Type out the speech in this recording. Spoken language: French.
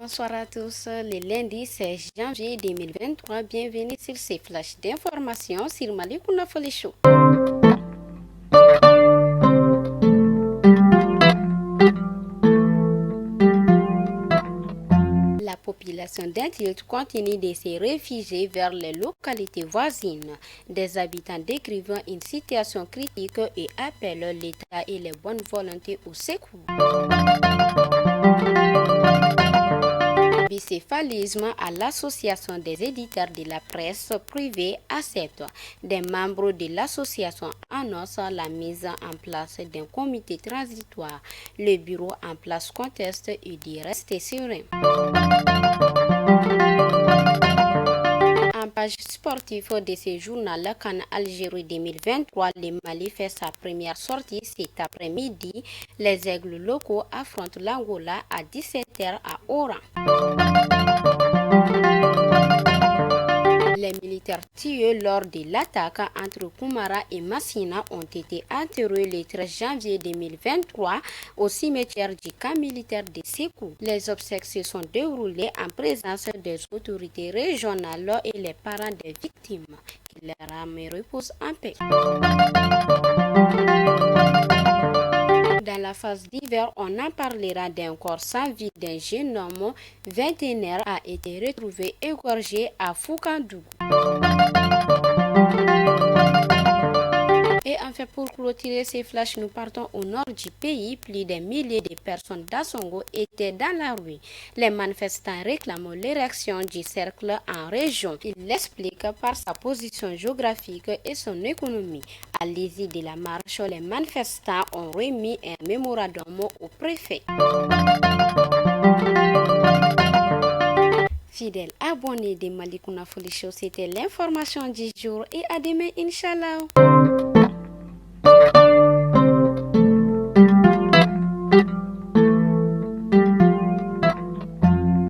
bonsoir à tous. Le lundi 16 janvier 2023, bienvenue sur ces flashs d'informations sur Malikouna Folie Show. La population d'Antilles continue de se réfugier vers les localités voisines. Des habitants décrivent une situation critique et appellent l'État et les bonnes volontés au secours. Bicéphalisme à l'association des éditeurs de la presse privée accepte. Des membres de l'association annoncent la mise en place d'un comité transitoire. Le bureau en place conteste et dit rester serein. En page sportive de ce journal, CAN Algérie 2023, le Mali fait sa première sortie cet après-midi. Les aigles locaux affrontent l'Angola à 17h à Oran. Les militaires tués lors de l'attaque entre Koumara et Massina ont été enterrés le 13 janvier 2023 au cimetière du camp militaire de Sékou. Les obsèques se sont déroulées en présence des autorités régionales et les parents des victimes. Que leur âme repose en paix. Dans la phase d'hiver, on en parlera d'un corps sans vie d'un jeune homme vingtenaire a été retrouvé égorgé à Foukandougou. Et enfin, pour clôturer ces flashs, nous partons au nord du pays. Plus d'un millier de personnes d'Assongo étaient dans la rue. Les manifestants réclament l'érection du cercle en région. Il l'explique par sa position géographique et son économie. À l'issue de la marche, les manifestants ont remis un mémorandum au préfet. Fidèles abonnés de Malikouna Folie Show, c'était l'information du jour et à demain, Inch'Allah.